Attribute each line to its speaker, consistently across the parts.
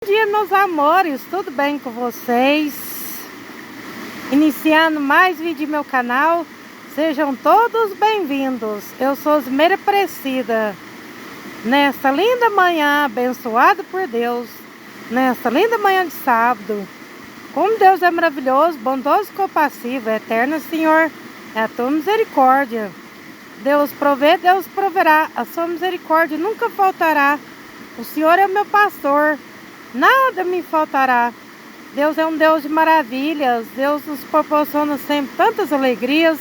Speaker 1: Bom dia, meus amores, tudo bem com vocês? Iniciando mais vídeo do meu canal, sejam todos bem-vindos. Eu sou Osmeira Aparecida. Nesta linda manhã, abençoada por Deus, nesta linda manhã de sábado, como Deus é maravilhoso, bondoso e compassivo, eterno Senhor, é a tua misericórdia. Deus provê, Deus proverá, a sua misericórdia nunca faltará. O Senhor é o meu pastor, nada me faltará. Deus é um Deus de maravilhas. Deus nos proporciona sempre tantas alegrias,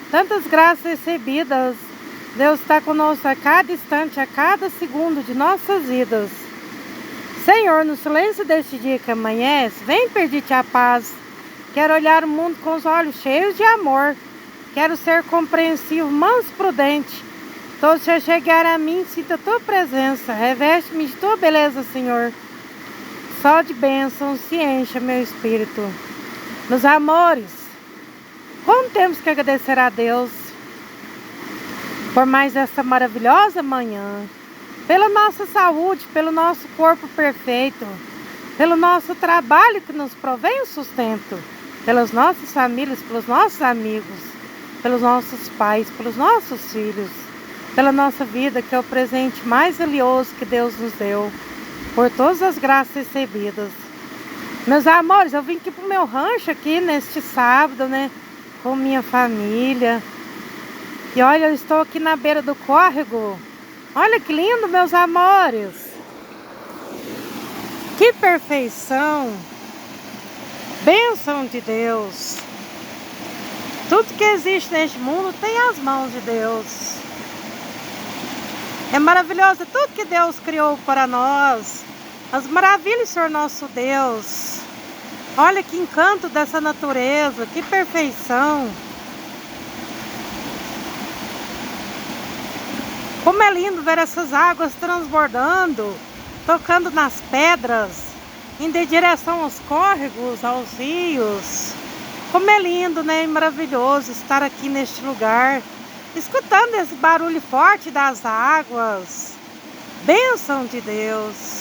Speaker 1: tantas graças recebidas. Deus está conosco a cada instante, a cada segundo de nossas vidas. Senhor, no silêncio deste dia que amanhece, vem pedir-te a paz. Quero olhar o mundo com os olhos cheios de amor. Quero ser compreensivo, manso, prudente. Todos que chegarem a mim, sinta a tua presença. Reveste-me de tua beleza, Senhor. Só de bênçãos se encha meu espírito. Meus amores, como temos que agradecer a Deus por mais essa maravilhosa manhã, pela nossa saúde, pelo nosso corpo perfeito, pelo nosso trabalho que nos provém o sustento, pelas nossas famílias, pelos nossos amigos, pelos nossos pais, pelos nossos filhos, pela nossa vida, que é o presente mais valioso que Deus nos deu, por todas as graças recebidas. Meus amores, eu vim aqui pro meu rancho aqui neste sábado, né, com minha família. E olha, eu estou aqui na beira do córrego. Olha que lindo, meus amores. Que perfeição. Bênção de Deus. Tudo que existe neste mundo tem as mãos de Deus. É maravilhoso tudo que Deus criou para nós. As maravilhas, Senhor nosso Deus. Olha que encanto dessa natureza, que perfeição. Como é lindo ver essas águas transbordando, tocando nas pedras, indo em direção aos córregos, aos rios. Como é lindo, né? E maravilhoso estar aqui neste lugar, escutando esse barulho forte das águas. Bênção de Deus.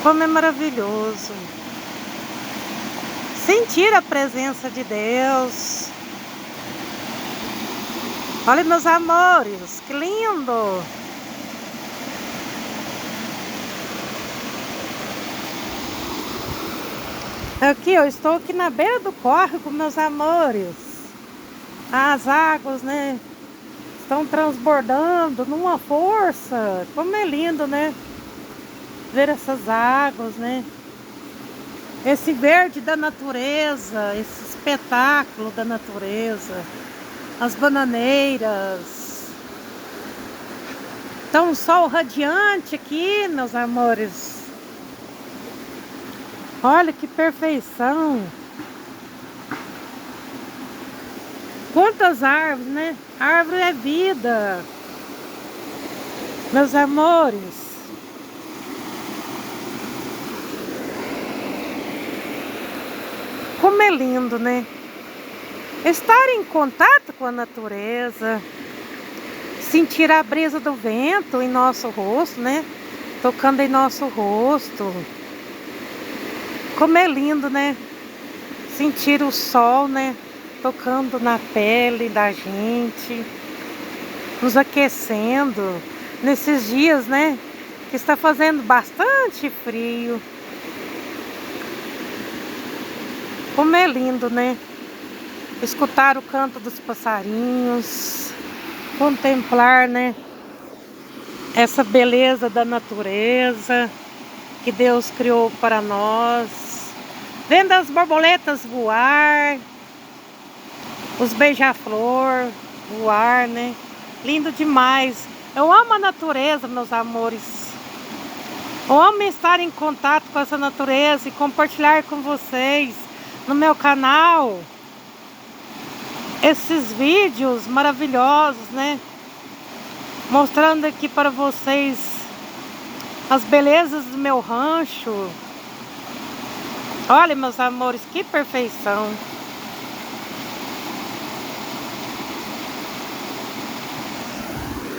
Speaker 1: Como é maravilhoso sentir a presença de Deus. Olha, meus amores, que lindo. Aqui, eu estou aqui na beira do córrego, meus amores. As águas, né, estão transbordando numa força. Como é lindo, né, ver essas águas, né? Esse verde da natureza, esse espetáculo da natureza. As bananeiras. Então, um sol radiante aqui, meus amores. Olha que perfeição. Quantas árvores, né? Árvore é vida. Meus amores. Como é lindo, né? Estar em contato com a natureza. Sentir a brisa do vento em nosso rosto, né? Tocando em nosso rosto. Como é lindo, né? Sentir o sol, né, tocando na pele da gente, nos aquecendo nesses dias, né, que está fazendo bastante frio. Como é lindo, né? Escutar o canto dos passarinhos, contemplar, né, essa beleza da natureza que Deus criou para nós, vendo as borboletas voar, os beija-flor voar, né? Lindo demais. Eu amo a natureza, meus amores. Eu amo estar em contato com essa natureza e compartilhar com vocês no meu canal esses vídeos maravilhosos, né? Mostrando aqui para vocês as belezas do meu rancho. Olha, meus amores, que perfeição.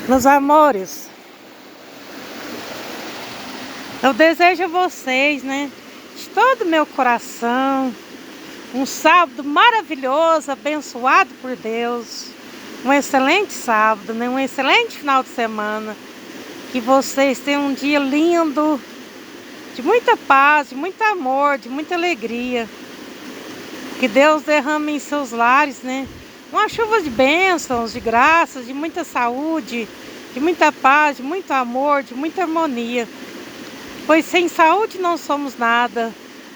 Speaker 1: Meus amores, Eu desejo a vocês, né, de todo o meu coração, um sábado maravilhoso, abençoado por Deus. Um excelente sábado, né? Um excelente final de semana. Que vocês tenham um dia lindo, de muita paz, de muito amor, de muita alegria. Que Deus derrame em seus lares, né, uma chuva de bênçãos, de graças, de muita saúde, de muita paz, de muito amor, de muita harmonia. Pois sem saúde não somos nada,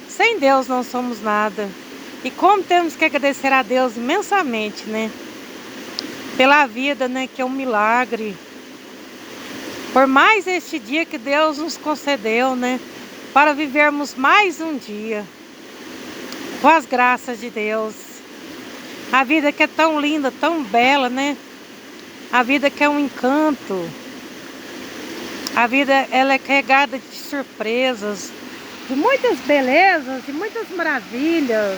Speaker 1: sem Deus não somos nada. E como temos que agradecer a Deus imensamente, né, pela vida, né, que é um milagre. Por mais este dia que Deus nos concedeu, né, para vivermos mais um dia, com as graças de Deus. A vida que é tão linda, tão bela, né? A vida que é um encanto. A vida, ela é carregada de surpresas, de muitas belezas, de muitas maravilhas,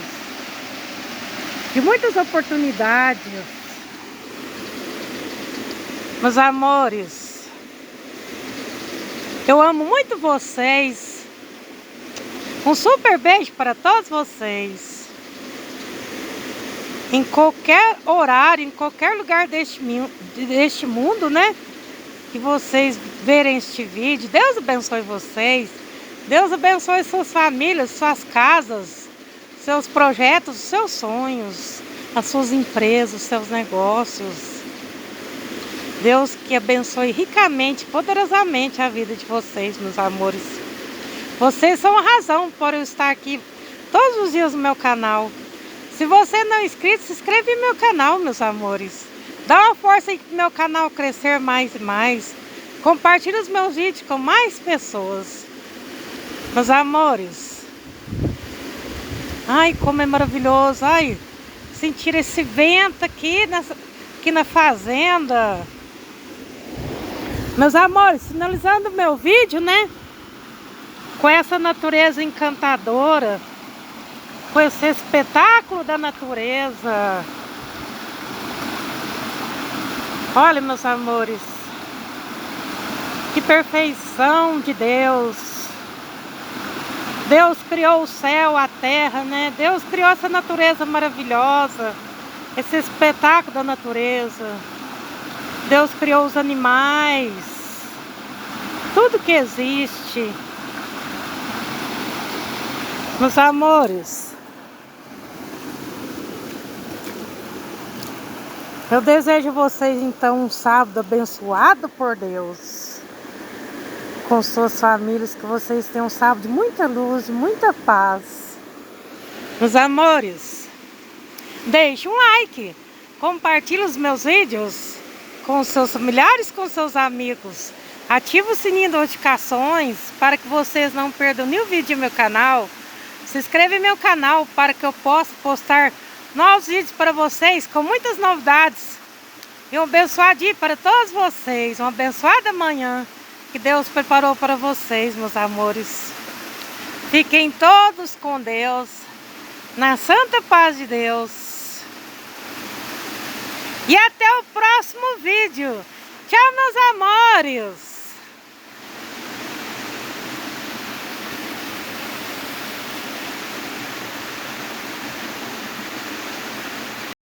Speaker 1: de muitas oportunidades. Meus amores, eu amo muito vocês. Um super beijo para todos vocês. Em qualquer horário, em qualquer lugar deste mundo, né, que vocês verem este vídeo. Deus abençoe vocês. Deus abençoe suas famílias, suas casas, seus projetos, seus sonhos, as suas empresas, os seus negócios. Deus que abençoe ricamente, poderosamente a vida de vocês, meus amores. Vocês são a razão por eu estar aqui todos os dias no meu canal. Se você não é inscrito, se inscreve no meu canal, meus amores. Dá uma força aí para o meu canal crescer mais e mais. Compartilhe os meus vídeos com mais pessoas. Meus amores. Ai, como é maravilhoso. Ai, sentir esse vento aqui na fazenda. Meus amores, finalizando o meu vídeo, né, com essa natureza encantadora, com esse espetáculo da natureza. Olha, meus amores, que perfeição de Deus. Deus criou o céu, a terra, né? Deus criou essa natureza maravilhosa, esse espetáculo da natureza. Deus criou os animais, tudo que existe. Meus amores, eu desejo a vocês então um sábado abençoado por Deus, com suas famílias, que vocês tenham um sábado de muita luz, de muita paz. Meus amores, deixe um like, compartilhe os meus vídeos com seus familiares, com seus amigos. Ative o sininho de notificações para que vocês não perdam nenhum vídeo do meu canal. Se inscreva em meu canal para que eu possa postar novos vídeos para vocês com muitas novidades. E um abençoado dia para todos vocês. Uma abençoada manhã que Deus preparou para vocês, meus amores. Fiquem todos com Deus, na santa paz de Deus. E até o próximo vídeo. Tchau, meus amores.